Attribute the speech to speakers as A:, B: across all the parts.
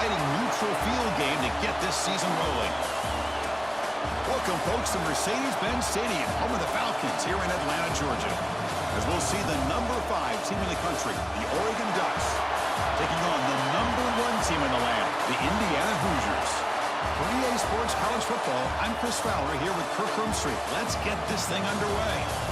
A: exciting neutral field game to get this season rolling. Welcome, folks, to Mercedes-Benz Stadium, home of the Falcons here in Atlanta, Georgia. As we'll see the number 5 team in the country, the Oregon Ducks, taking on the number 1 team in the land, the Indiana Hoosiers. For EA Sports College Football, I'm Chris Fowler here with Kirk Street. Let's get this thing underway.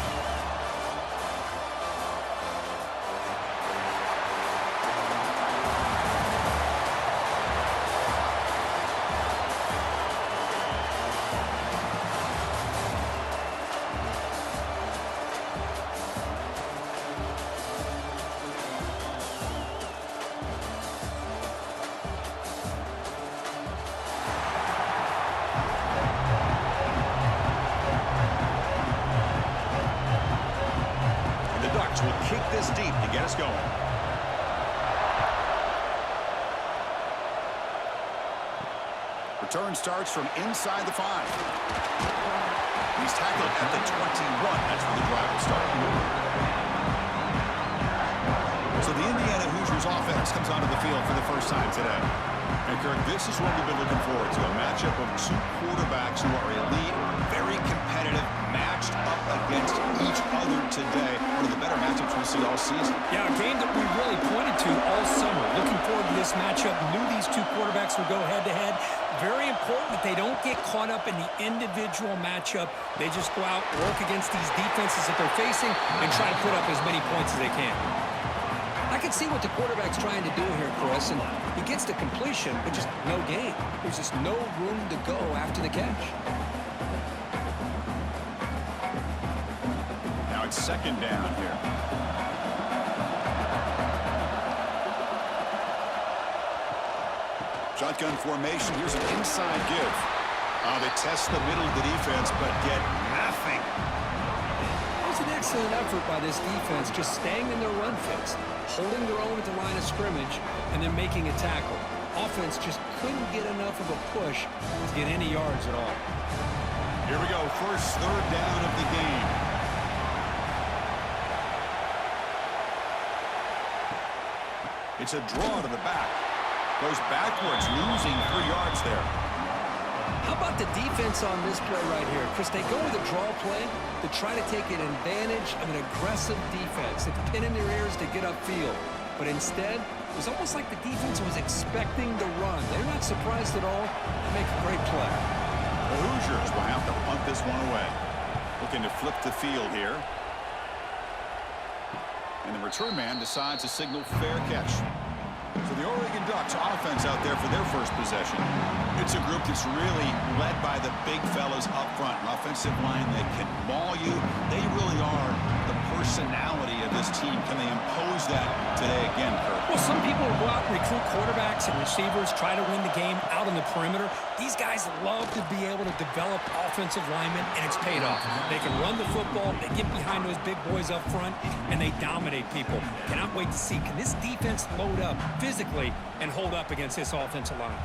A: Will kick this deep to get us going. Return starts from inside the 5. He's tackled at the 21. That's where the drive will start. So the Indiana Hoosiers offense comes onto the field for the first time today. And Kirk, this is what we've been looking forward to, a matchup of 2 quarterbacks who are elite, very competitive, matched up against each other today. One of the better matchups we see all season.
B: Yeah, a game that we really pointed to all summer. Looking forward to this matchup. Knew these 2 quarterbacks would go head-to-head. Very important that they don't get caught up in the individual matchup. They just go out, work against these defenses that they're facing, and try to put up as many points as they can.
C: I can see what the quarterback's trying to do here, Chris, and he gets the completion, but just no gain. There's just no room to go after the catch.
A: Now it's second down here. Shotgun formation. Here's an inside give. They test the middle of the defense, but get nothing.
C: It was an excellent effort by this defense, just staying in their run fits, holding their own at the line of scrimmage, and then making a tackle. Offense just couldn't get enough of a push to get any yards at all.
A: Here we go, first third down of the game. It's a draw to the back. Goes backwards, losing 3 yards there.
C: How about the defense on this play right here? Chris, they go with a draw play to try to take an advantage of an aggressive defense. They pin in their ears to get upfield. But instead, it was almost like the defense was expecting the run. They're not surprised at all. They make a great play.
A: The Hoosiers will have to punt this one away. Looking to flip the field here. And the return man decides to signal fair catch. So the Oregon Ducks offense out there for their first possession. It's a group that's really led by the big fellas up front. An offensive line that can maul you. They really are the personality of this team. Can they impose that today again, Kirk?
B: Well, some people will go out and recruit quarterbacks and receivers, try to win the game out on the perimeter. These guys love to be able to develop offensive linemen, and it's paid off. They can run the football, they get behind those big boys up front, and they dominate people. Cannot wait to see, can this defense load up physically and hold up against this offensive line?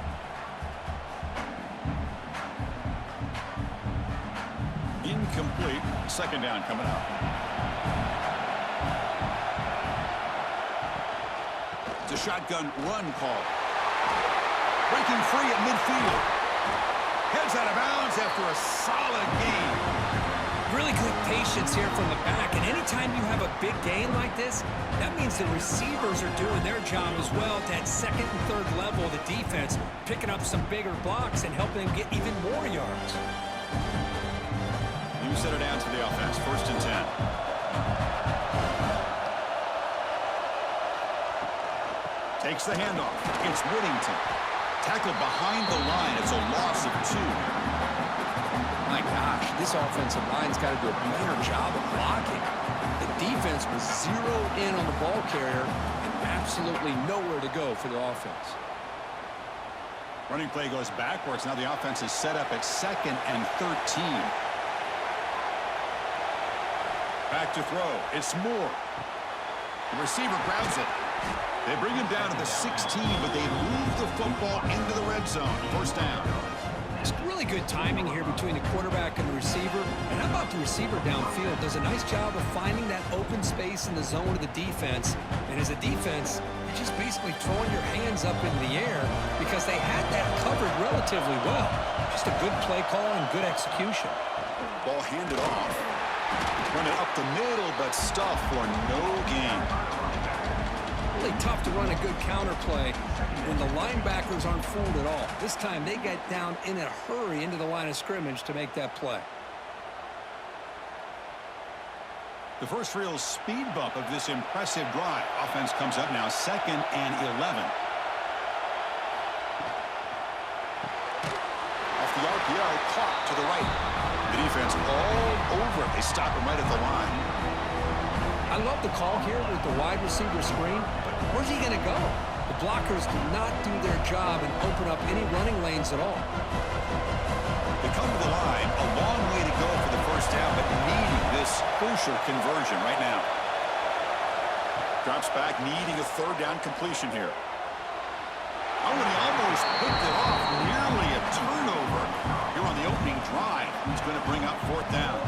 A: Incomplete. Second down coming up. It's a shotgun run call. Breaking free at midfield. Heads out of bounds after a solid gain.
B: Really good patience here from the back, and anytime you have a big gain like this, that means the receivers are doing their job as well at that second and third level of the defense, picking up some bigger blocks and helping them get even more yards.
A: You set it down to the offense, 1st and 10. Takes the handoff. It's Whittington. Tackled behind the line. It's a loss of 2.
C: My gosh, this offensive line's got to do a better job of blocking. The defense was zeroed in on the ball carrier and absolutely nowhere to go for the offense.
A: Running play goes backwards. Now the offense is set up at 2nd and 13. Back to throw. It's Moore. The receiver grabs it. They bring him down to the 16, but they move the football into the red zone. First down.
C: It's really good timing here between the quarterback and the receiver. And how about the receiver downfield? Does a nice job of finding that open space in the zone of the defense And as a defense, you're just basically throwing your hands up in the air because they had that covered relatively well. Just a good play call and good execution.
A: Ball handed off. Run it up the middle, but stuff for no gain.
C: Really tough to run a good counter play when the linebackers aren't fooled at all. This time they get down in a hurry into the line of scrimmage to make that play.
A: The first real speed bump of this impressive drive. Offense comes up now 2nd and 11. Off the RPO, caught to the right. The defense all over it. They stop him right at the line.
C: I love the call here with the wide receiver screen, but where's he going to go? The blockers do not do their job and open up any running lanes at all.
A: They come to the line, a long way to go for the first down, but needing this crucial conversion right now. Drops back, needing a 3rd down completion here. Oh, and he almost picked it off. Nearly a turnover here on the opening drive. He's going to bring up 4th down.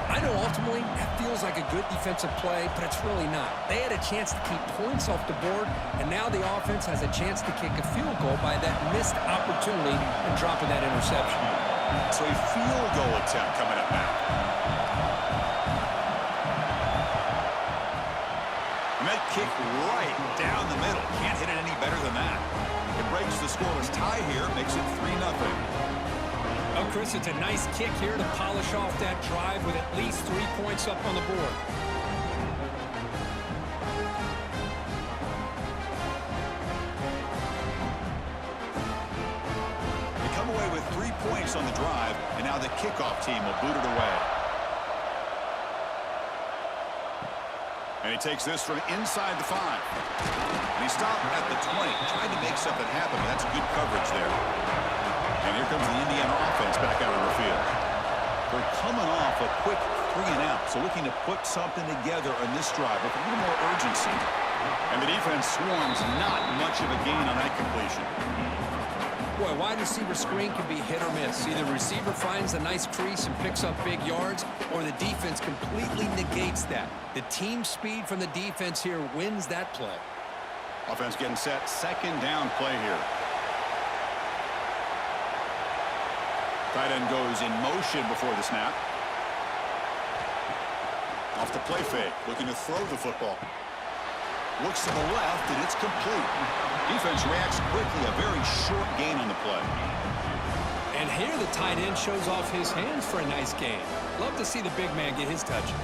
C: I know ultimately that feels like a good defensive play, but it's really not. They had a chance to keep points off the board, and now the offense has a chance to kick a field goal by that missed opportunity and dropping that interception.
A: So a field goal attempt coming up now. And that kick right down the middle. Can't hit it any better than that. It breaks the scoreless tie here, makes it 3-0.
B: Well, Chris, it's a nice kick here to polish off that drive with at least 3 points up on the board.
A: They come away with 3 points on the drive, and now the kickoff team will boot it away. And he takes this from inside the 5. And he stopped at the 20, trying to make something happen, but that's good coverage there. And here comes the Indiana offense back out on the field. They're coming off a quick 3-and-out, so looking to put something together on this drive with a little more urgency. And the defense swarms not much of a gain on that completion.
C: Boy, wide receiver screen can be hit or miss. Either the receiver finds a nice crease and picks up big yards, or the defense completely negates that. The team speed from the defense here wins that play.
A: Offense getting set, 2nd down play here. Tight end goes in motion before the snap. Off the play fake, looking to throw the football. Looks to the left, and it's complete. Defense reacts quickly, a very short gain on the play.
C: And here the tight end shows off his hands for a nice gain. Love to see the big man get his touches.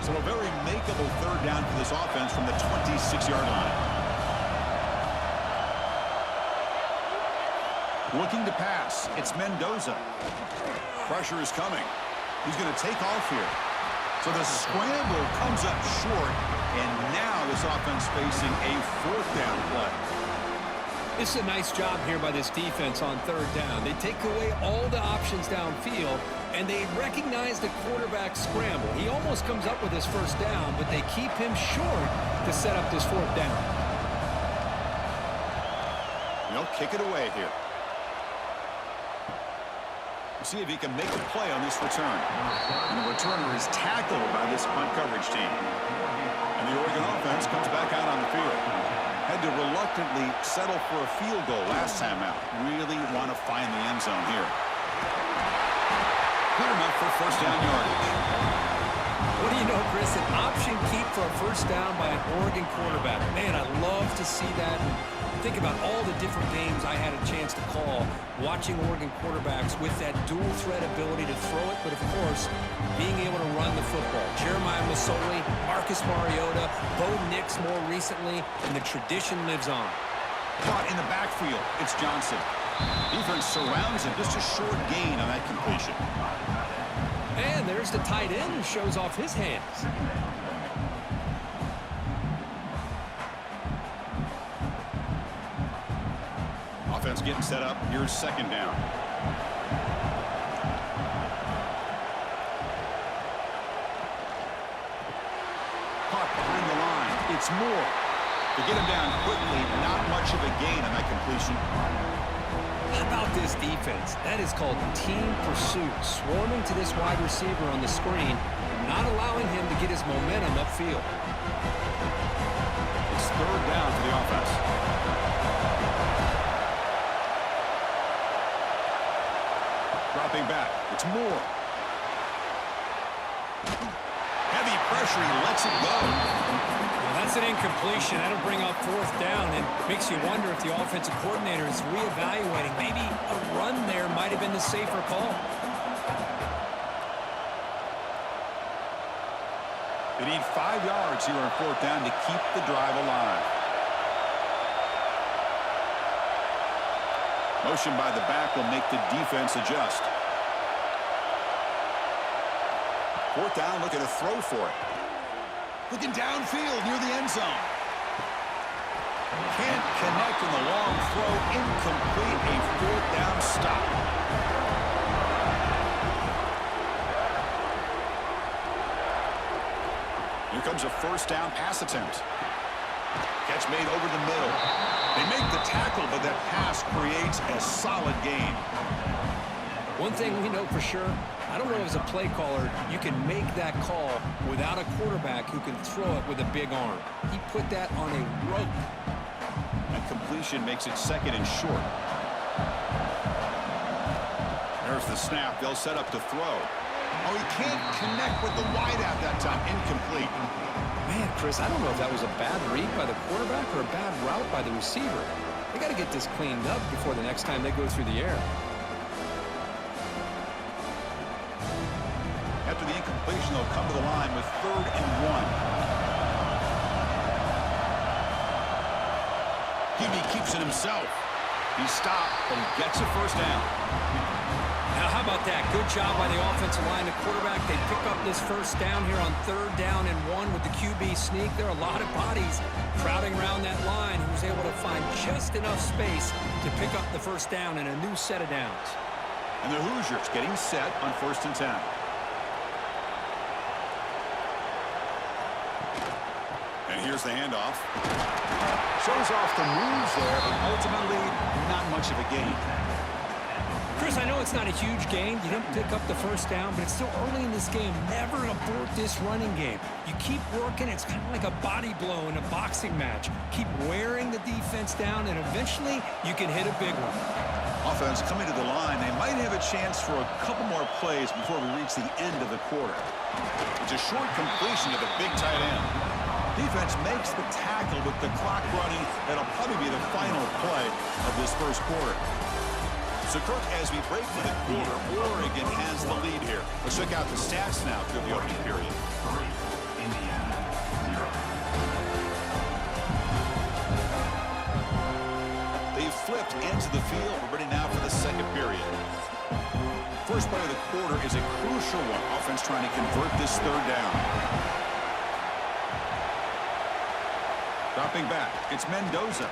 A: So a very makeable 3rd down for this offense from the 26-yard line. Looking to pass. It's Mendoza. Pressure is coming. He's going to take off here. So the scramble comes up short, and now this offense facing a 4th down play.
C: This is a nice job here by this defense on 3rd down. They take away all the options downfield, and they recognize the quarterback scramble. He almost comes up with his 1st down, but they keep him short to set up this 4th down.
A: Kick it away here. See if he can make a play on this return. And the returner is tackled by this punt coverage team. And the Oregon offense comes back out on the field. Had to reluctantly settle for a field goal last time out. Really want to find the end zone here. Good enough for 1st down yardage.
C: What do you know, Chris? An option keep for a 1st down by an Oregon quarterback. Man, I love to see that. Think about all the different games I had a chance to call watching Oregon quarterbacks with that dual threat ability to throw it, but of course, being able to run the football. Jeremiah Masoli, Marcus Mariota, Bo Nix more recently, and the tradition lives on.
A: Caught in the backfield. It's Johnson. Defense surrounds him. Just a short gain on that completion.
C: And there's the tight end who shows off his hands.
A: Offense getting set up. Here's 2nd down. Caught behind the line. It's Moore. To get him down quickly, not much of a gain on that completion.
C: How about this defense? That is called team pursuit. Swarming to this wide receiver on the screen, not allowing him to get his momentum upfield.
A: It's third down for the offense. Dropping back. It's Moore. Heavy pressure. He lets it go.
B: Well, that's an incompletion. That'll bring up fourth down and makes you wonder if the offensive coordinator is reevaluating. Maybe a run there might have been the safer call.
A: They need 5 yards here on fourth down to keep the drive alive. Motion by the back will make the defense adjust. Fourth down, looking to throw for it. Looking downfield near the end zone. Can't connect in the long throw. Incomplete. A fourth down stop. Here comes a first down pass attempt. Catch made over the middle. They make the tackle, but that pass creates a solid gain.
C: One thing we know for sure, I don't know as a play caller, you can make that call without a quarterback who can throw it with a big arm. He put that on a rope.
A: And completion makes it second and short. There's the snap. They'll set up to throw. Oh, he can't connect with the wideout that time. Incomplete.
C: Man, Chris, I don't know if that was a bad read by the quarterback or a bad route by the receiver. They got to get this cleaned up before the next time they go through the air.
A: After the incompletion, they'll come to the line with 3rd and 1. Hebe keeps it himself. He's stopped, but he gets a first down.
B: Now, how about that? Good job by the offensive line. The quarterback, they pick up this first down here on 3rd down and 1 with the QB sneak. There are a lot of bodies crowding around that line. He was able to find just enough space to pick up the first down and a new set of downs.
A: And the Hoosiers getting set on 1st and 10. And here's the handoff. Shows off the moves there, but ultimately not much of a gain.
B: Chris, I know it's not a huge gain. You didn't pick up the first down, but it's still early in this game. Never abort this running game. You keep working. It's kind of like a body blow in a boxing match. Keep wearing the defense down, and eventually you can hit a big one.
A: Offense coming to the line. They might have a chance for a couple more plays before we reach the end of the quarter. It's a short completion to the big tight end. Defense makes the tackle with the clock running. That'll probably be the final play of this first quarter. So, Kirk, as we break for the quarter, Oregon has the lead here. Let's check out the stats now through the opening period.
D: 3, Indiana, 0.
A: They've flipped into the field. We're ready now for the second period. First play of the quarter is a crucial one. Offense trying to convert this 3rd down. Dropping back, it's Mendoza.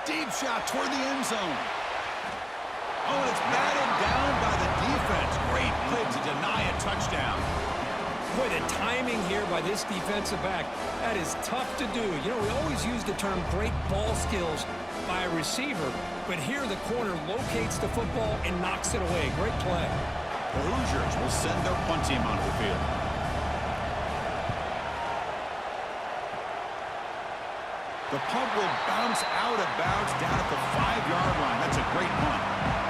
A: Deep shot toward the end zone. Oh, and it's batted down by the defense. Great play to deny a touchdown.
B: Boy, the timing here by this defensive back, that is tough to do. You know, we always use the term great ball skills by a receiver, but here the corner locates the football and knocks it away. Great play.
A: The Hoosiers will send their punt team onto the field. The punt will bounce out of bounds down at the 5-yard line. That's a great punt.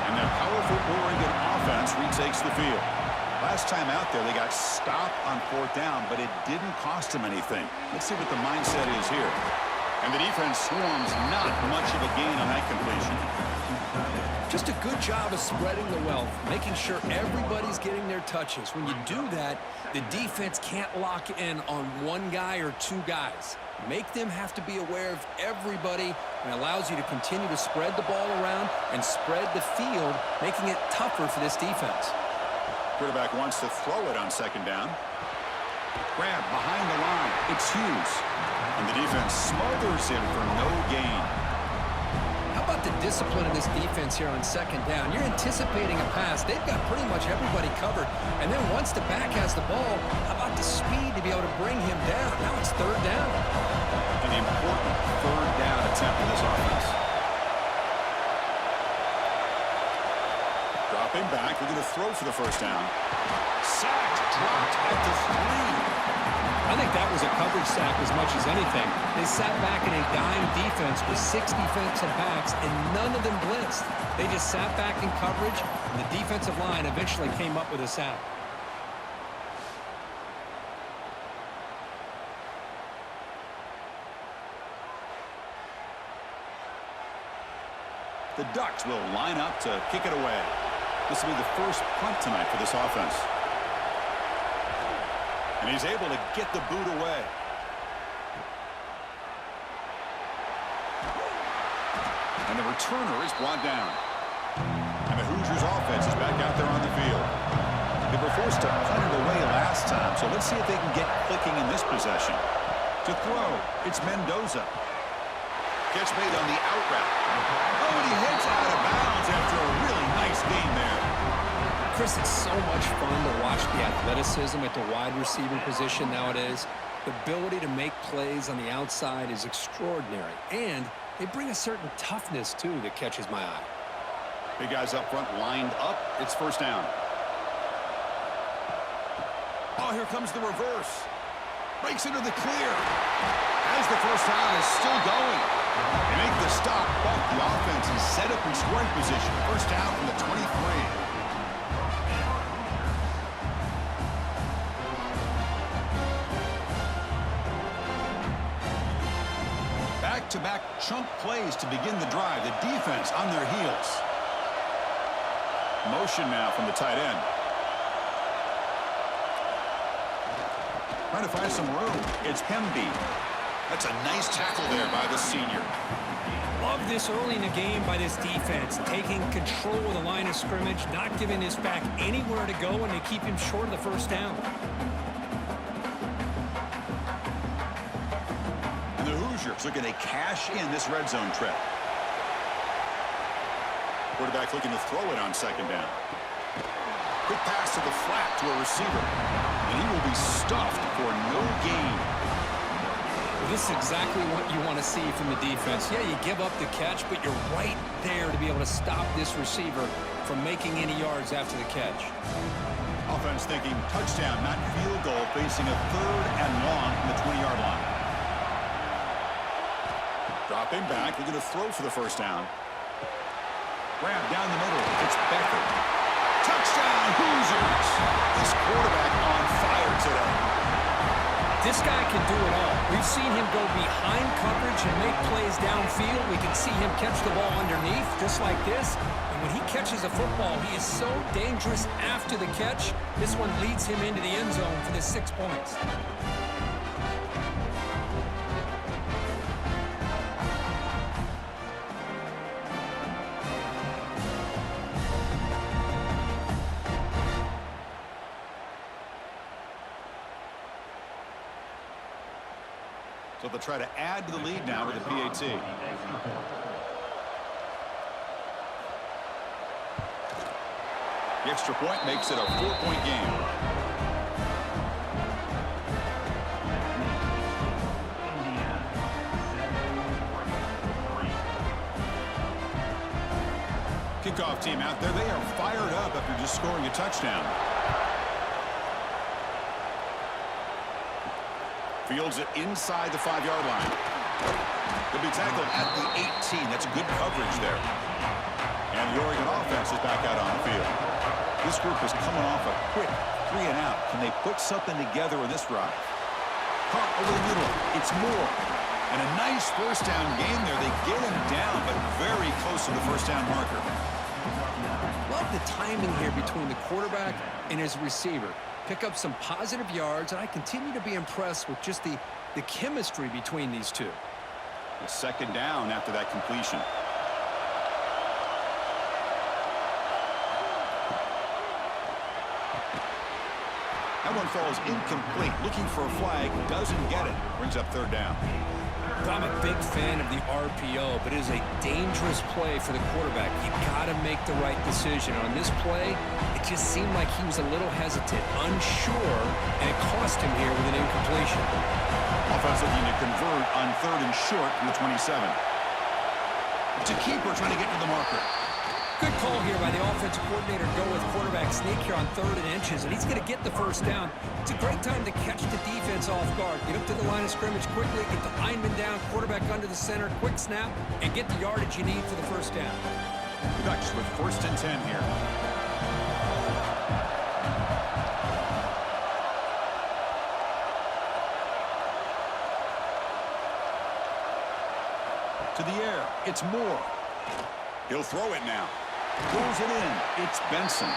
A: And that powerful Oregon offense retakes the field. Last time out there, they got stopped on 4th down, but it didn't cost them anything. Let's see what the mindset is here. And the defense swarms, not much of a gain on that completion.
C: Just a good job of spreading the wealth, making sure everybody's getting their touches. When you do that, the defense can't lock in on one guy or two guys. Make them have to be aware of everybody, and allows you to continue to spread the ball around and spread the field, making it tougher for this defense.
A: Quarterback wants to throw it on 2nd down. Grab behind the line. It's Hughes. And the defense smothers him for no gain.
C: How about the discipline of this defense here on 2nd down? You're anticipating a pass. They've got pretty much everybody covered. And then once the back has the ball, how about the speed to be able to bring him down? Now it's 3rd down.
A: An important 3rd down attempt in this offense. Dropping back, looking to throw for the first down. Sacked, dropped at the 3.
C: I think that was a coverage sack as much as anything. They sat back in a dime defense with 6 defensive backs, and none of them blitzed. They just sat back in coverage, and the defensive line eventually came up with a sack.
A: The Ducks will line up to kick it away. This will be the first punt tonight for this offense. And he's able to get the boot away. And the returner is brought down. And the Hoosiers offense is back out there on the field. They were forced to punt it away last time, so let's see if they can get clicking in this possession. To throw, it's Mendoza. Catch made on the out route. Oh, and he hits out of bounds after a really nice game there.
C: Chris, it's so much fun to watch the athleticism at the wide receiver position nowadays. The ability to make plays on the outside is extraordinary, and they bring a certain toughness, too, that catches my eye.
A: Big guys up front lined up. It's first down. Oh, here comes the reverse. Breaks into the clear. As the first down is still going. They make the stop, but the offense is set up in scoring position. First down from the 23. Back-to-back chunk plays to begin the drive. The defense on their heels. Motion now from the tight end. Trying to find some room. It's Hemby. That's a nice tackle there by the senior.
B: Love this early in the game by this defense, taking control of the line of scrimmage, not giving this back anywhere to go, and they keep him short of the first down.
A: And the Hoosiers looking to cash in this red zone trip. Quarterback looking to throw it on second down. Quick pass to the flat to a receiver. And he will be stuffed for no gain.
C: This is exactly what you want to see from the defense. Yeah, you give up the catch, but you're right there to be able to stop this receiver from making any yards after the catch.
A: Offense thinking touchdown, not field goal, facing a 3rd and long from the 20-yard line. Dropping back, looking to throw for the first down. Grab down the middle. It's Becker. Touchdown, Hoosiers! This quarterback on fire today.
B: This guy can do it all. We've seen him go behind coverage and make plays downfield. We can see him catch the ball underneath, just like this. And when he catches a football, he is so dangerous after the catch. This one leads him into the end zone for the 6 points.
A: So they'll try to add to the lead now with the PAT. The extra point makes it a 4-point game. Kickoff team out there. They are fired up after just scoring a touchdown. Fields it inside the 5-yard line. He'll be tackled at the 18. That's good coverage there. And the Oregon offense is back out on the field. This group is coming off a quick 3 and out. Can they put something together in this drive? Caught over the middle. It's Moore. And a nice first down game there. They get him down, but very close to the first down marker.
C: Love the timing here between the quarterback and his receiver. Pick up some positive yards, and I continue to be impressed with just the chemistry between these two.
A: The second down after that completion. That one falls incomplete. Looking for a flag, doesn't get it. Brings up third down.
C: I'm a big fan of the RPO, but it is a dangerous play for the quarterback. You got to make the right decision. On this play, it just seemed like he was a little hesitant, unsure, and it cost him here with an incompletion.
A: Offense looking to convert on 3rd and short from the 27. It's a keeper trying to get to the marker.
B: Good call here by the offensive coordinator to go with quarterback sneak here on 3rd and inches, and he's going to get the first down. It's a great time to catch the defense off guard. Get up to the line of scrimmage quickly, get the lineman down, quarterback under the center, quick snap, and get the yardage you need for the first down.
A: Ducks with 1st and 10 here. To the air, it's Moore. He'll throw it now. Pulls it in. It's Benson.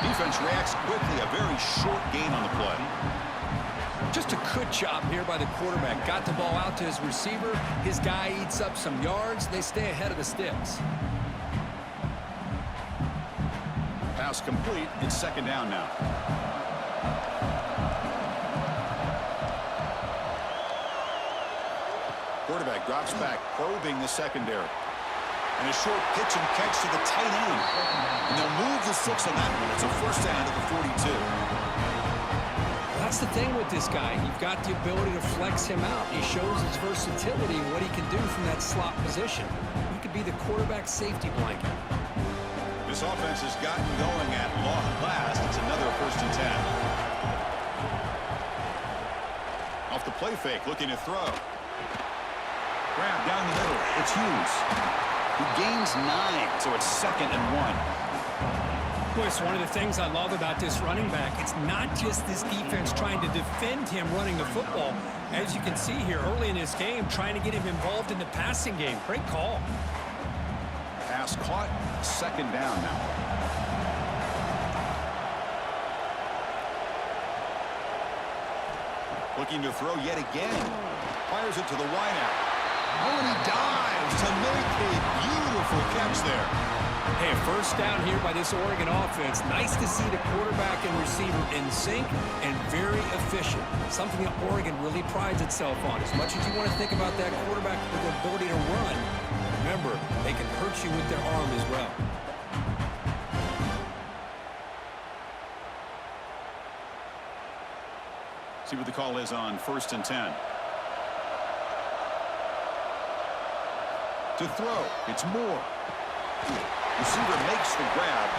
A: Defense reacts quickly. A very short gain on the play.
C: Just a good job here by the quarterback. Got the ball out to his receiver. His guy eats up some yards. They stay ahead of the sticks.
A: Pass complete. It's 2nd down now. Quarterback drops back, probing the secondary. And a short pitch and catch to the tight end. And they'll move the 6 on that one. It's a first down to the 42.
C: That's the thing with this guy. You've got the ability to flex him out. He shows his versatility and what he can do from that slot position. He could be the quarterback safety blanket.
A: This offense has gotten going at long last. It's another 1st and 10. Off the play fake, looking to throw. Grab down the middle. It's Hughes. He gains 9, so it's 2nd and 1.
B: Boy, it's one of the things I love about this running back. It's not just this defense trying to defend him running the football. As you can see here early in this game, trying to get him involved in the passing game. Great call.
A: Pass caught. 2nd down now. Looking to throw yet again. Fires it to the wideout. Oh, and he dives to make a beautiful catch there.
B: Hey, a first down here by this Oregon offense. Nice to see the quarterback and receiver in sync and very efficient. Something that Oregon really prides itself on. As much as you want to think about that quarterback with the ability to run, remember, they can hurt you with their arm as well.
A: See what the call is on 1st and 10. To throw, it's Moore. Receiver makes the grab,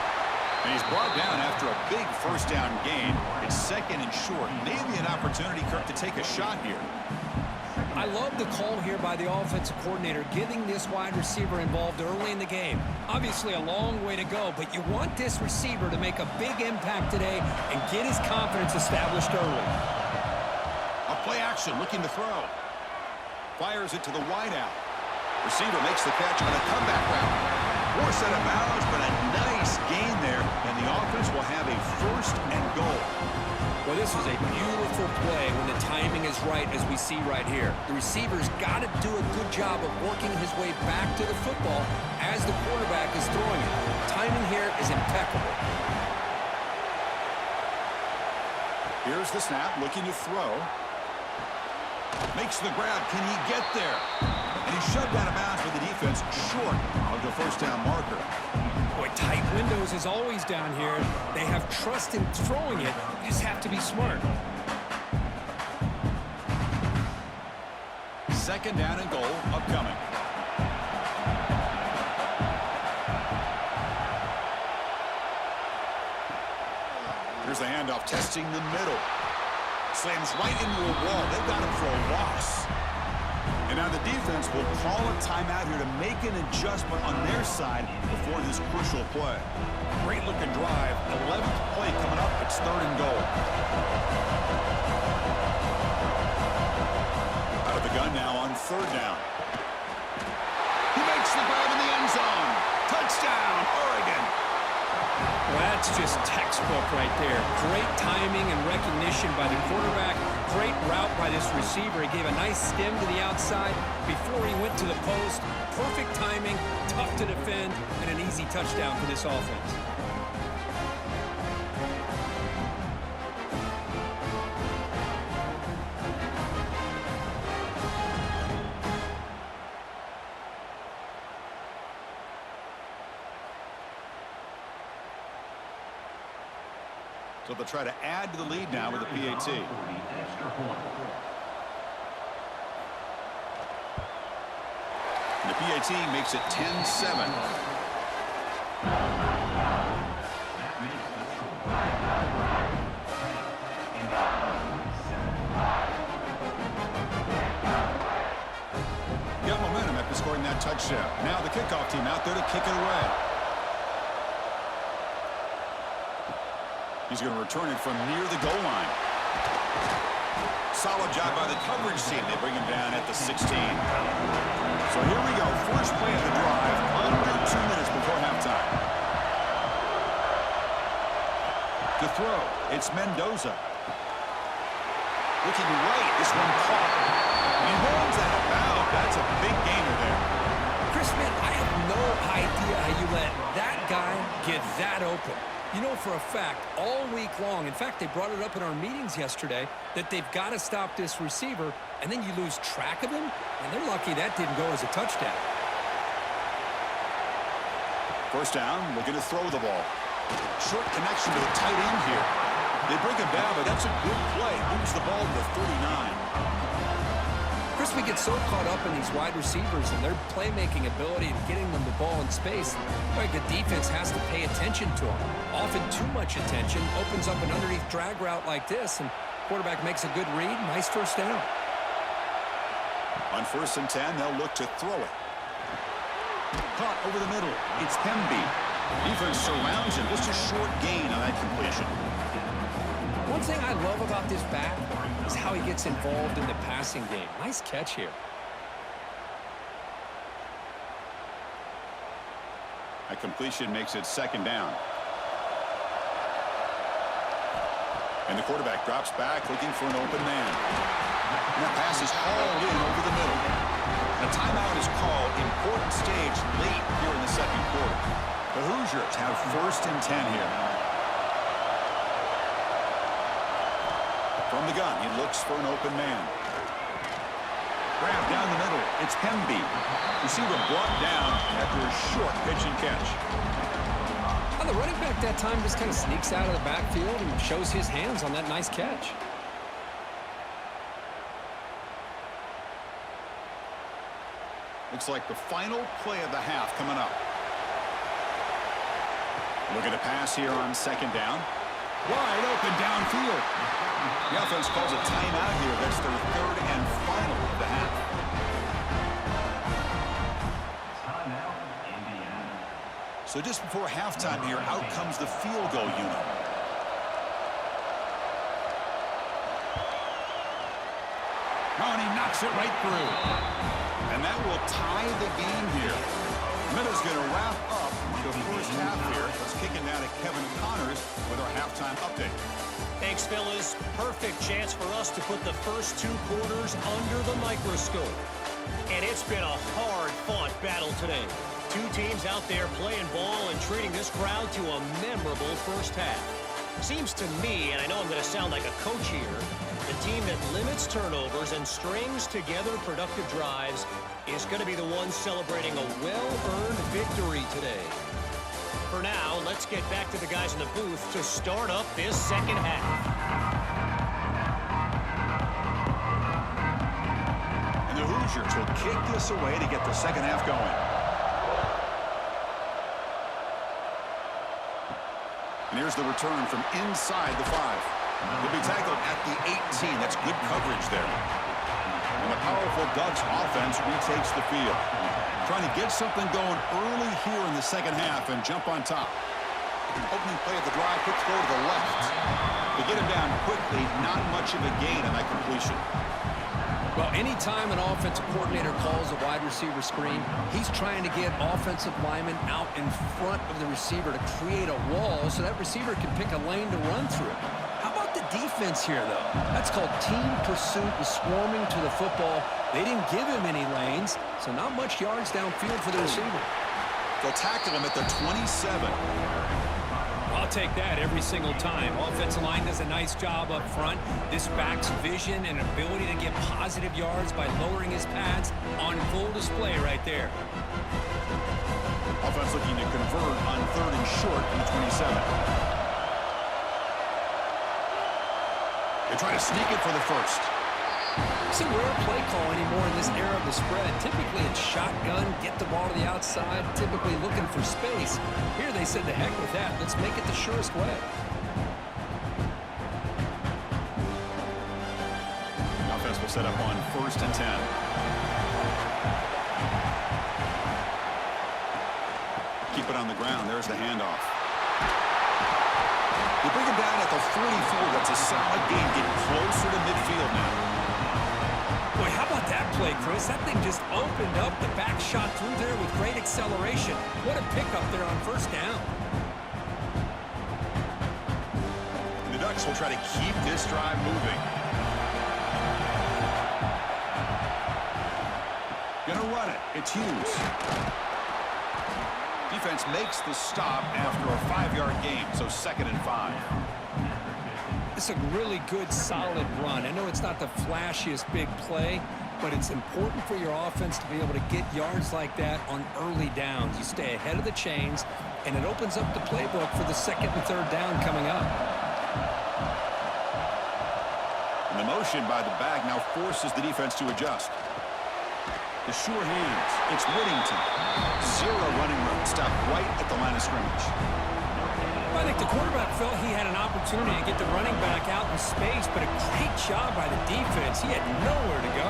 A: and he's brought down after a big first down gain. It's 2nd and short. Maybe an opportunity, Kirk, to take a shot here.
B: I love the call here by the offensive coordinator, getting this wide receiver involved early in the game. Obviously a long way to go, but you want this receiver to make a big impact today and get his confidence established early.
A: A play action, looking to throw. Fires it to the wideout. Receiver makes the catch on a comeback route. Force out of bounds, but a nice gain there, and the offense will have a 1st and goal.
C: Well, this was a beautiful play when the timing is right, as we see right here. The receiver's got to do a good job of working his way back to the football as the quarterback is throwing it. Timing here is impeccable.
A: Here's the snap, looking to throw. Makes the grab. Can he get there? And he's shoved out of bounds with the defense short of the first down marker.
B: Boy, tight windows is always down here. They have trust in throwing it. You just have to be smart.
A: 2nd down and goal upcoming. Here's the handoff, testing the middle. Slams right into a wall. They've got him for a loss. And now the defense will call a timeout here to make an adjustment on their side before this crucial play. Great looking drive. 11th play coming up. It's 3rd and goal. Out of the gun now on 3rd down. He makes the grab in the end zone. Touchdown, Oregon.
B: Well, that's just textbook right there. Great timing and recognition by the quarterback. Great route by this receiver. He gave a nice stem to the outside before he went to the post. Perfect timing, tough to defend, and an easy touchdown for this offense.
A: So they'll try to add to the lead now with the PAT. And the PAT makes it 10-7.
D: That makes the score.
A: Got momentum after scoring that touchdown. Now the kickoff team out there to kick it away. He's going to return it from near the goal line. Solid job by the coverage team. They bring him down at the 16. So here we go. First play of the drive. Under 2 minutes before halftime. To throw, it's Mendoza. Looking right. This one caught. He holds that about. That's a big gainer there.
C: Chris, man, I have no idea how you let that guy get that open. You know for a fact, all week long, in fact, they brought it up in our meetings yesterday, that they've got to stop this receiver, and then you lose track of him, and they're lucky that didn't go as a touchdown.
A: First down, looking to throw the ball. Short connection to the tight end here. They bring him down, but that's a good play. Moves the ball to the 39.
C: Chris, we get so caught up in these wide receivers and their playmaking ability and getting them the ball in space. Like the defense has to pay attention to them. Often too much attention opens up an underneath drag route like this, and quarterback makes a good read. Nice first down.
A: On 1st and 10, they'll look to throw it. Caught over the middle. It's Hemby. Defense surrounds him. Just a short gain on that completion.
C: One thing I love about this back is how he gets involved in the passing game. Nice catch here.
A: A completion makes it 2nd down. And the quarterback drops back looking for an open man. And that pass is hauled in over the middle. A timeout is called. Important stage late here in the 2nd quarter. The Hoosiers have 1st and 10 here. From the gun, he looks for an open man. Grab down the middle. It's Hemby. Receiver brought down after a short pitch and catch.
C: The running back that time just kind of sneaks out of the backfield and shows his hands on that nice catch.
A: Looks like the final play of the half coming up. Looking to pass here on 2nd down. Wide open downfield. The offense calls a timeout here. That's their 3rd and final of the half.
D: Timeout, Indiana.
A: So just before halftime here, out comes the field goal unit. Oh, and he knocks it right through. And that will tie the game here. Minutes going to wrap up the first half here. Let's kick it now to Kevin Connors with our halftime update.
E: Thanks, fellas. Perfect chance for us to put the first 2 quarters under the microscope. And it's been a hard-fought battle today. 2 teams out there playing ball and treating this crowd to a memorable first half. Seems to me, and I know I'm going to sound like a coach here, the team that limits turnovers and strings together productive drives is going to be the one celebrating a well-earned victory today. For now, let's get back to the guys in the booth to start up this second half.
A: And the Hoosiers will kick this away to get the second half going. And here's the return from inside the 5. He'll be tackled at the 18. That's good coverage there. And the powerful Ducks offense retakes the field. Trying to get something going early here in the second half and jump on top. Opening play of the drive, quick throw to the left. They get him down quickly, not much of a gain on that completion.
C: Well, anytime an offensive coordinator calls a wide receiver screen, he's trying to get offensive linemen out in front of the receiver to create a wall so that receiver can pick a lane to run through. How about the defense here, though? That's called team pursuit and swarming to the football. They didn't give him any lanes, so not much yards downfield for the receiver.
A: They'll tackle him at the 27.
B: I'll take that every single time. Offensive line does a nice job up front. This back's vision and ability to get positive yards by lowering his pads on full display right there.
A: Offense looking to convert on 3rd and short from the 27. They try to sneak it for the first.
C: It's a rare play call anymore in this era of the spread. Typically it's shotgun, get the ball to the outside, typically looking for space. Here they said, to heck with that. Let's make it the surest way.
A: Offense will set up on 1st and 10. Keep it on the ground. There's the handoff. They bring him down at the 44. That's a solid gain. Getting closer to midfield now.
B: Boy, how about that play, Chris? That thing just opened up. The back shot through there with great acceleration. What a pickup there on 1st down.
A: And the Ducks will try to keep this drive moving. Gonna run it. It's Hughes. Defense makes the stop after a 5-yard gain, so 2nd and 5.
B: It's a really good, solid run. I know it's not the flashiest big play, but it's important for your offense to be able to get yards like that on early downs. You stay ahead of the chains, and it opens up the playbook for the 2nd and 3rd down coming up.
A: And the motion by the back now forces the defense to adjust. The sure hands. It's Whittington. 0 running room. Stopped right at the line of scrimmage.
B: I think the quarterback felt he had an opportunity to get the running back out in space, but a great job by the defense. He had nowhere to go.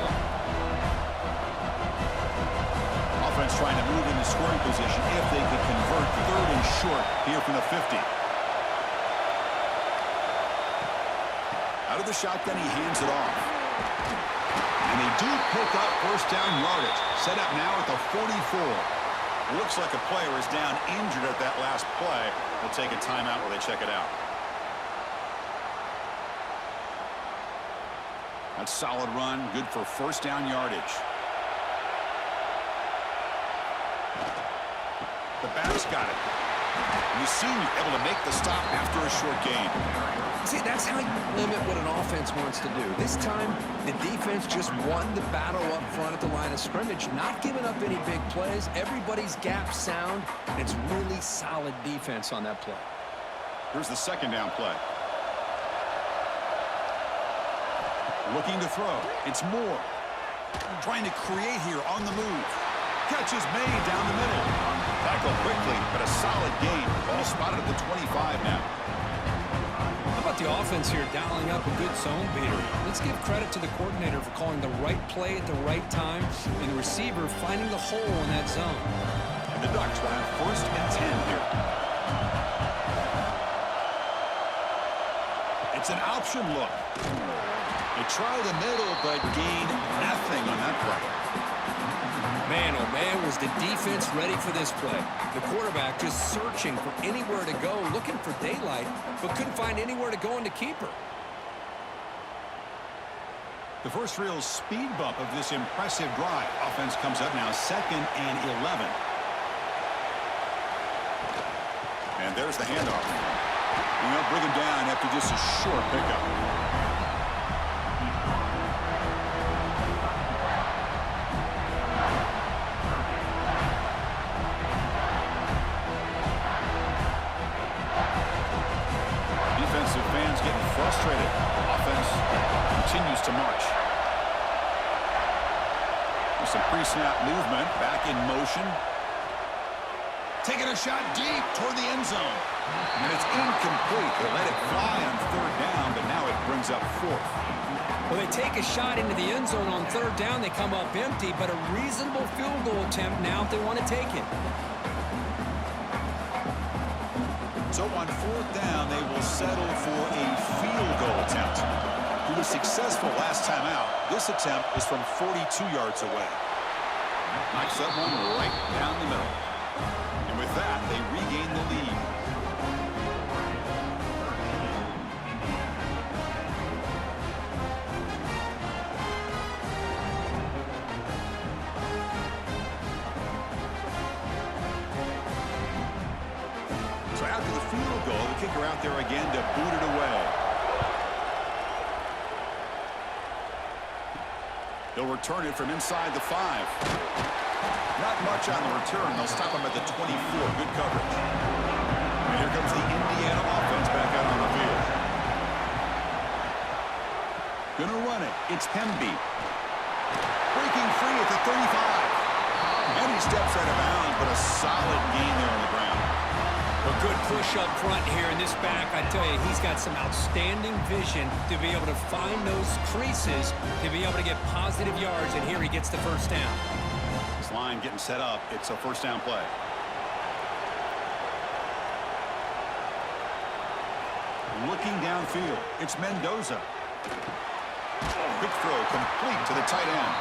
A: Offense trying to move into scoring position if they could convert 3rd and short here from the 50. Out of the shotgun, he hands it off. And they do pick up 1st down yardage. Set up now at the 44. Looks like a player is down injured at that last play. They'll take a timeout while they check it out. That's solid run. Good for 1st down yardage. The back's got it. And the senior able to make the stop after a short gain.
C: See, that's how you limit what an offense wants to do. This time, the defense just won the battle up front at the line of scrimmage, not giving up any big plays. Everybody's gap sound, and it's really solid defense on that play.
A: Here's the 2nd down play. Looking to throw. It's Moore. Trying to create here on the move. Catch is made down the middle. Tackle quickly, but a solid gain. Ball spotted at the 25 now.
B: How about the offense here dialing up a good zone beater? Let's give credit to the coordinator for calling the right play at the right time and the receiver finding the hole in that zone.
A: And the Ducks will have 1st and 10 here. It's an option look. They try the middle, but gain nothing on that play.
C: Man, oh man, was the defense ready for this play. The quarterback just searching for anywhere to go, looking for daylight, but couldn't find anywhere to go in the keeper.
A: The first real speed bump of this impressive drive. Offense comes up now 2nd and 11. And there's the handoff. And they'll bring him down after just a short pickup. Frustrated. Offense continues to march. With some pre-snap movement, back in motion. Taking a shot deep toward the end zone. And it's incomplete. They let it fly on 3rd down, but now it brings up 4th.
B: Well, they take a shot into the end zone on 3rd down. They come up empty, but a reasonable field goal attempt now if they want to take it.
A: So on 4th down, they will settle for a field goal attempt. He was successful last time out. This attempt is from 42 yards away. Knocks that one right down the middle. And with that, they regain the lead. So after the field goal, the kicker out there again to boot it away. They'll return it from inside the 5. Not much on the return. They'll stop him at the 24. Good coverage. And here comes the Indiana offense back out on the field. Gonna run it. It's Hemby. Breaking free at the 35. And he steps out of bounds, but a solid gain there on the ground.
B: A good push up front here in this back. I tell you, he's got some outstanding vision to be able to find those creases, to be able to get positive yards, and here he gets the first down.
A: This line getting set up. It's a first down play. Looking downfield, it's Mendoza. Quick throw complete to the tight end.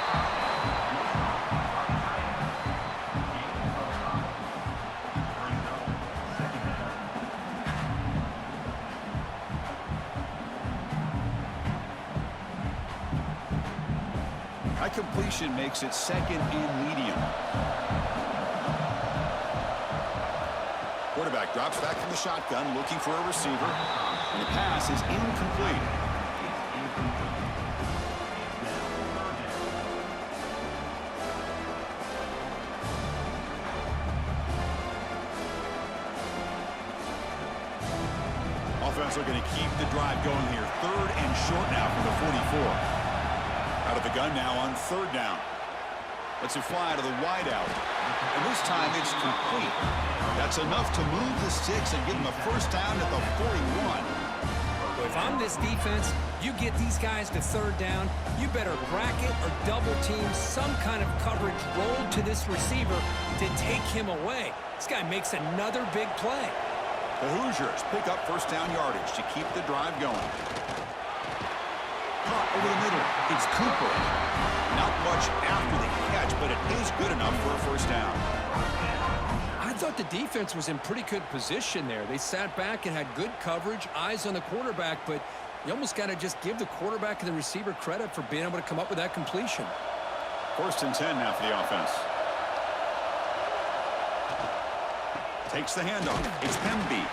A: That completion makes it second and medium. Quarterback drops back from the shotgun, looking for a receiver. And the pass is incomplete. Offense are going to keep the drive going here. Third and short now from the 44. Out of the gun now on third down. Lets it fly to the wideout. And this time it's complete. That's enough to move the sticks and give them a first down at the 41.
C: If I'm this defense, you get these guys to third down, you better bracket or double team some kind of coverage rolled to this receiver to take him away. This guy makes another big play.
A: The Hoosiers pick up first down yardage to keep the drive going. Caught over the middle. It's Cooper. Not much after the catch, but it is good enough for a first down.
C: I thought the defense was in pretty good position there. They sat back and had good coverage, eyes on the quarterback, but you almost got to just give the quarterback and the receiver credit for being able to come up with that completion.
A: First and 10 now for the offense. Takes the handoff. It's Hemby.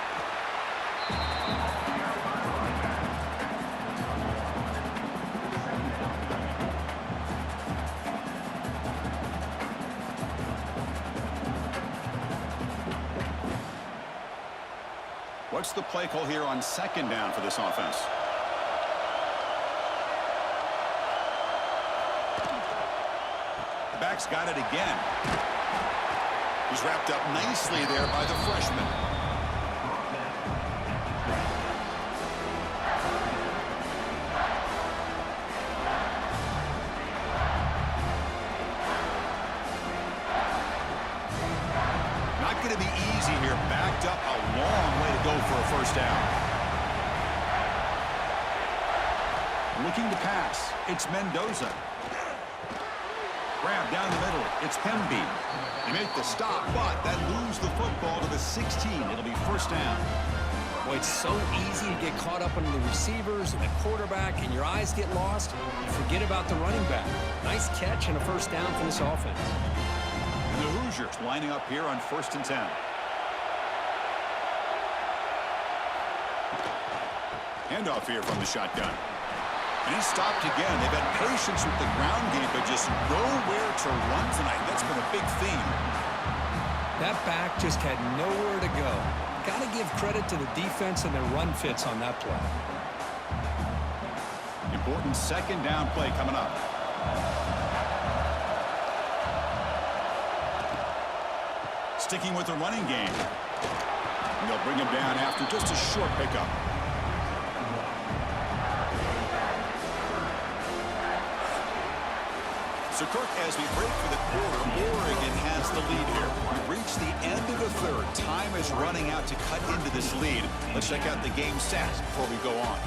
A: What's the play call here on second down for this offense? The back's got it again. He's wrapped up nicely there by the freshman. Not going to be easy here. Backed up a long way to go for a first down. Looking to pass. It's Mendoza. Grab down the middle. It's Hemby. They make the stop, but that lose the football to the 16. It'll be first down.
C: Boy, it's so easy to get caught up on the receivers and the quarterback, and your eyes get lost. You forget about the running back. Nice catch and a first down for this offense.
A: And the Hoosiers lining up here on first and 10. Handoff here from the shotgun. And he's stopped again. They've had patience with the ground game, but just nowhere to run tonight. That's been a big theme.
C: That back just had nowhere to go. Got to give credit to the defense and their run fits on that play.
A: Important second down play coming up. Sticking with the running game. And they'll bring him down after just a short pickup. So, Kirk, as we break for the quarter, Oregon has the lead here. We've reached the end of the third. Time is running out to cut into this lead. Let's check out the game stats before we go on.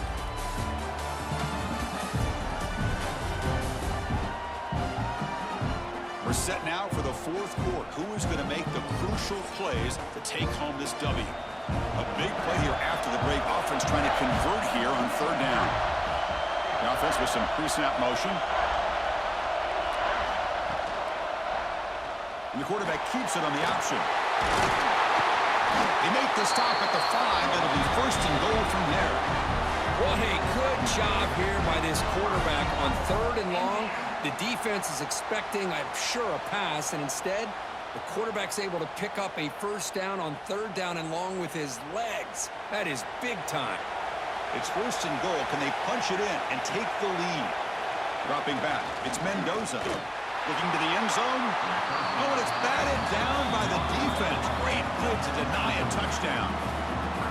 A: We're set now for the fourth quarter. Who is going to make the crucial plays to take home this W? A big play here after the break. Offense trying to convert here on third down. The offense with some pre-snap motion. And the quarterback keeps it on the option. They make the stop at the 5. It'll be first and goal from there.
C: What a good job here by this quarterback on third and long. The defense is expecting, I'm sure, a pass, and instead, the quarterback's able to pick up a first down on third down and long with his legs. That is big time.
A: It's first and goal. Can they punch it in and take the lead? Dropping back. It's Mendoza. Looking to the end zone. Oh, and it's batted down by the defense. Great move to deny a touchdown.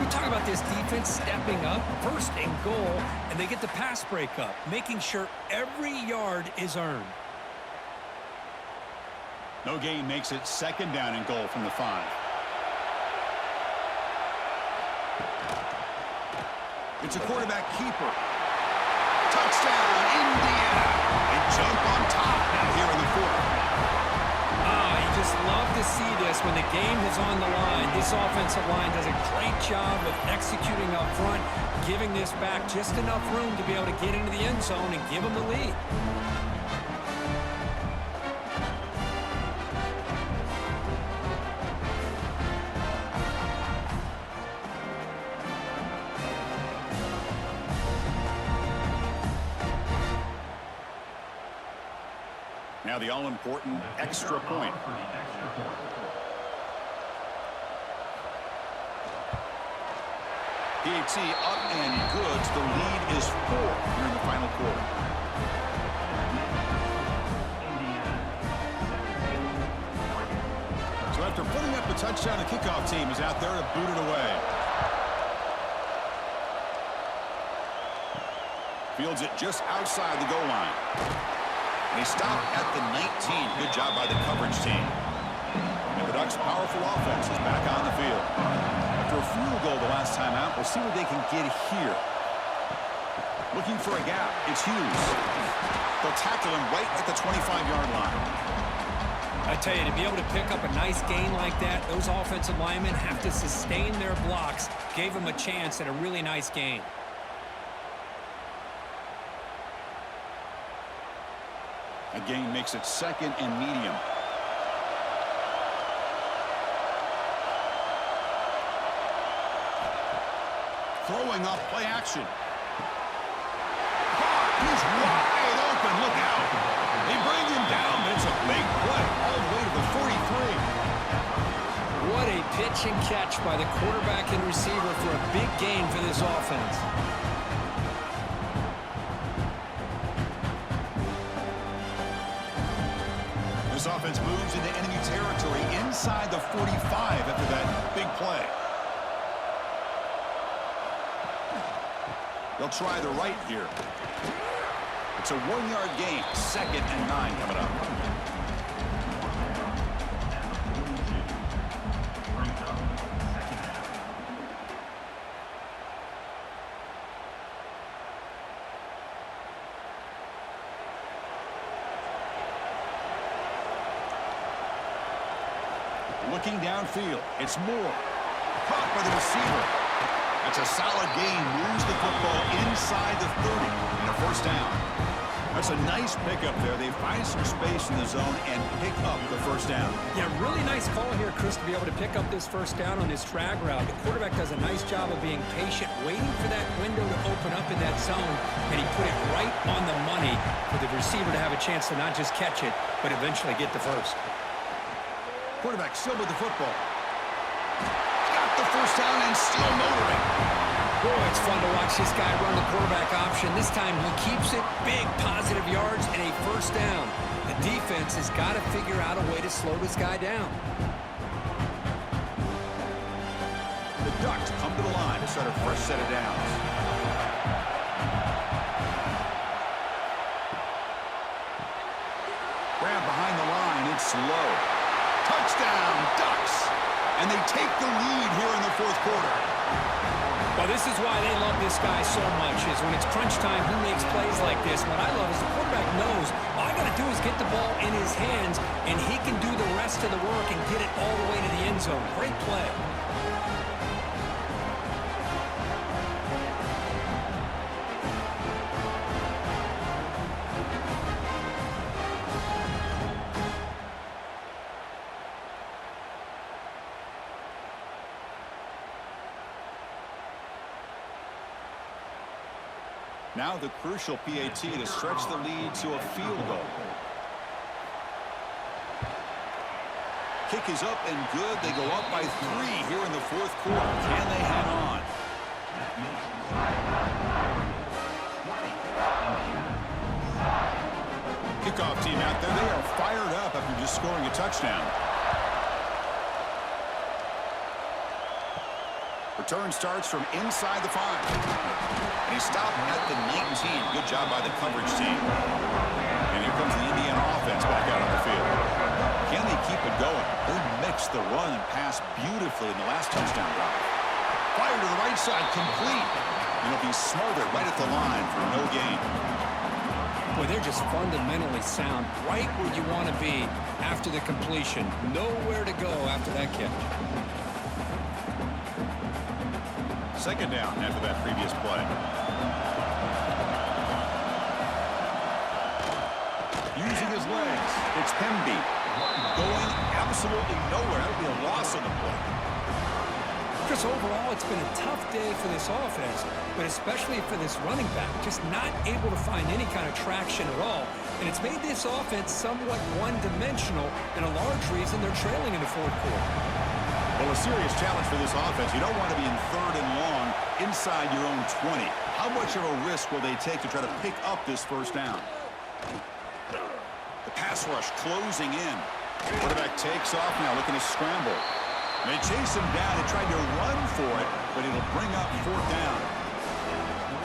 B: We talk about this defense stepping up, first and goal, and they get the pass breakup, making sure every yard is earned.
A: No gain makes it second down and goal from the 5. It's a quarterback keeper. Touchdown, Indiana. They jump on top now here in the 4th.
B: You just love to see this when the game is on the line. This offensive line does a great job of executing up front, giving this back just enough room to be able to get into the end zone and give them the lead.
A: Now the all-important extra point. PAT up and good. The lead is 4 here in the final quarter. So after putting up a touchdown, the kickoff team is out there to boot it away. Fields it just outside the goal line. And he stopped at the 19. Good job by the coverage team. And the Ducks' powerful offense is back on the field. After a field goal the last time out, we'll see what they can get here. Looking for a gap. It's Hughes. They'll tackle him right at the 25-yard line.
B: I tell you, to be able to pick up a nice gain like that, those offensive linemen have to sustain their blocks. Gave them a chance at a really nice gain.
A: A gain makes it second and medium. Throwing up play action. He's wide open. Look out. They bring him down, but it's a big play all the way to the 43.
C: What a pitch and catch by the quarterback and receiver for a big gain for this offense.
A: This offense moves into enemy territory inside the 45 after that big play. They'll try the right here. It's a 1-yard gain. Second and 9 coming up. Looking downfield, it's Moore. Caught by the receiver. That's a solid gain. Moves the football inside the 30 and a first down. That's a nice pickup there. They find some space in the zone and pick up the first down.
B: Yeah, really nice call here, Chris, to be able to pick up this first down on this drag route. The quarterback does a nice job of being patient, waiting for that window to open up in that zone, and he put it right on the money for the receiver to have a chance to not just catch it, but eventually get the first.
A: Quarterback still with the football. Got the first down and still motoring.
C: Boy, it's fun to watch this guy run the quarterback option. This time he keeps it, big positive yards and a first down. The defense has got to figure out a way to slow this guy down.
A: The Ducks come to the line to start a fresh set of downs. Grab behind the line, it's low. Touchdown, Ducks! And they take the lead here in the 4th quarter.
B: Well, this is why they love this guy so much, is when it's crunch time, he makes plays like this. What I love is the quarterback knows all I got to do is get the ball in his hands, and he can do the rest of the work and get it all the way to the end zone. Great play.
A: Now the crucial PAT to stretch the lead to a field goal. Kick is up and good. They go up by 3 here in the 4th quarter. Can they hang on?
D: That makes the score 20, Indiana.
A: Kickoff team out there. They are fired up after just scoring a touchdown. Return starts from inside the 5. And he stopped at the 19. Good job by the coverage team. And here comes the Indiana offense back out on the field. Can they keep it going? They mixed the run and pass beautifully in the last touchdown drive. Fire to the right side, complete. And it'll be smothered right at the line for no gain.
B: Boy, they're just fundamentally sound, right where you want to be after the completion. Nowhere to go after that catch.
A: Second down after that previous play. Using his legs, it's Pemby. Going absolutely nowhere. That'll be a loss on the play.
B: Chris, overall, it's been a tough day for this offense, but especially for this running back, just not able to find any kind of traction at all. And it's made this offense somewhat one-dimensional, and a large reason they're trailing in the fourth quarter.
A: Well, a serious challenge for this offense. You don't want to be in third and long inside your own 20. How much of a risk will they take to try to pick up this first down? The pass rush closing in. Quarterback takes off now, looking to scramble. They chase him down and tried to run for it, but it'll bring up fourth down.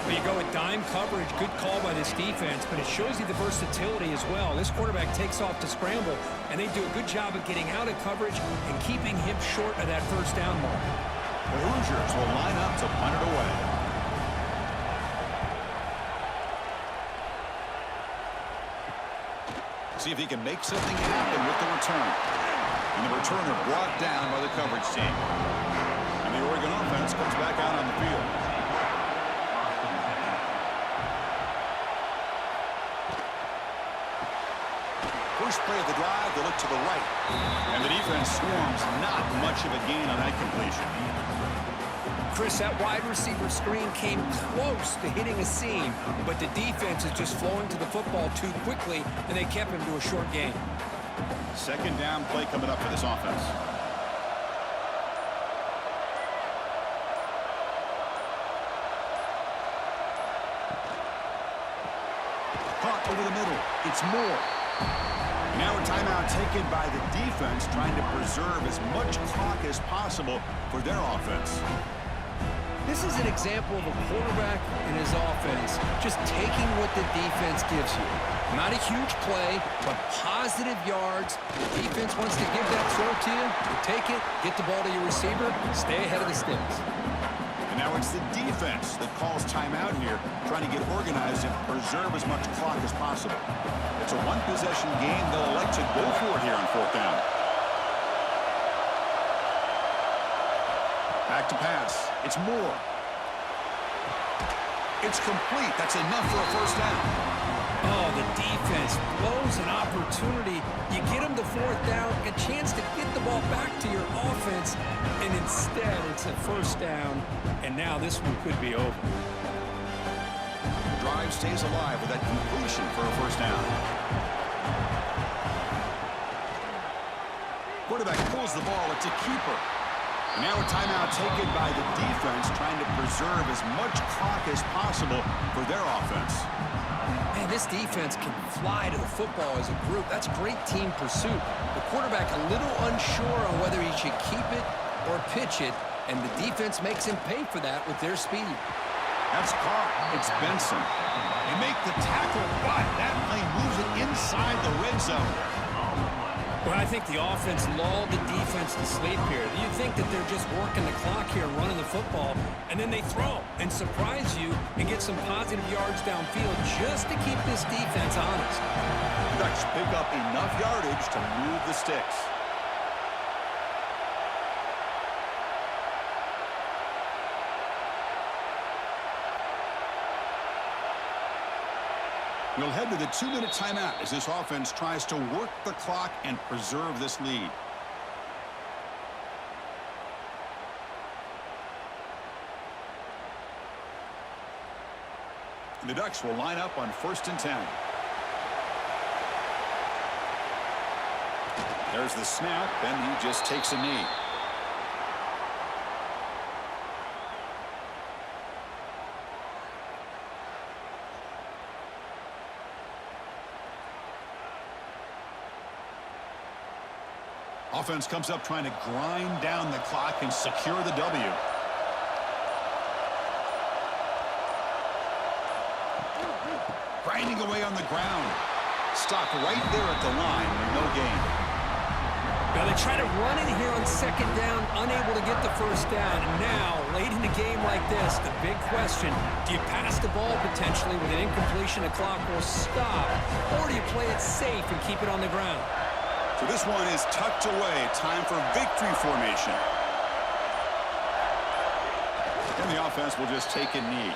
B: Well, you go with dime coverage. Good call by this defense, but it shows you the versatility as well. This quarterback takes off to scramble, and they do a good job of getting out of coverage and keeping him short of that first down mark.
A: The Hoosiers will line up to punt it away. See if he can make something happen with the return. And the returner brought down by the coverage team. And the Oregon offense comes back out on the field. First play of the drive, they look to the right. And the defense swarms, not much of a gain on that completion.
B: Chris, that wide receiver screen came close to hitting a seam, but the defense is just flowing to the football too quickly, and they kept him to a short gain.
A: Second down play coming up for this offense. Caught over the middle. It's Moore. Now a timeout taken by the defense, trying to preserve as much clock as possible for their offense.
C: This is an example of a quarterback and his offense just taking what the defense gives you. Not a huge play, but positive yards. The defense wants to give that throw to you. You take it, get the ball to your receiver, stay ahead of the sticks.
A: And now it's the defense that calls timeout here, trying to get organized and preserve as much clock as possible. It's a one-possession game. They'll elect to go for it here on fourth down. Back to pass. It's Moore. It's complete. That's enough for a first down.
B: Oh, the defense blows an opportunity. You get them to fourth down, a chance to get the ball back to your offense, and instead it's a first down, and now this one could be over.
A: The drive stays alive with that completion for a first down. Quarterback pulls the ball. It's a keeper. And now a timeout taken by the defense, trying to preserve as much clock as possible for their offense.
C: Man, this defense can fly to the football as a group. That's great team pursuit. The quarterback a little unsure on whether he should keep it or pitch it, and the defense makes him pay for that with their speed.
A: That's caught. It's Benson. They make the tackle, but that play moves it inside the red zone.
B: Well, I think the offense lulled the defense to sleep here. You think that they're just working the clock here, running the football, and then they throw and surprise you and get some positive yards downfield just to keep this defense honest.
A: Ducks pick up enough yardage to move the sticks. We'll head to the 2-minute timeout as this offense tries to work the clock and preserve this lead. The Ducks will line up on 1st and 10. There's the snap, and he just takes a knee. Offense comes up trying to grind down the clock and secure the W. Grinding away on the ground. Stop right there at the line. No gain.
C: Now they try to run in here on second down, unable to get the first down. And now, late in the game like this, the big question, do you pass the ball potentially with an incompletion? The clock will stop. Or do you play it safe and keep it on the ground?
A: So this one is tucked away. Time for victory formation. And the offense will just take a knee.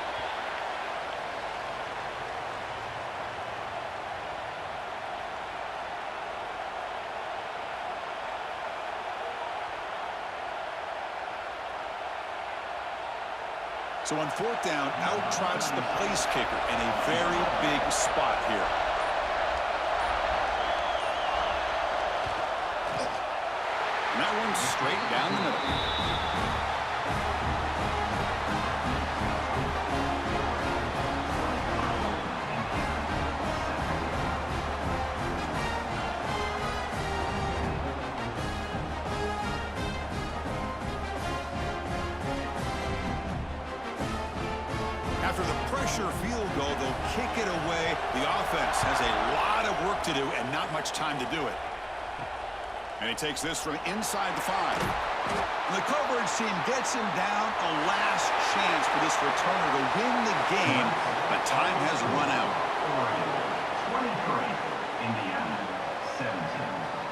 A: So on fourth down, out trots the place kicker in a very big spot here. And that one's straight down the middle. After the pressure field goal, they'll kick it away. The offense has a lot of work to do and not much time to do it. And he takes this from inside the 5. And the coverage team gets him down. A last chance for this returner to win the game, but time has run out.
D: Oregon 23, Indiana 17.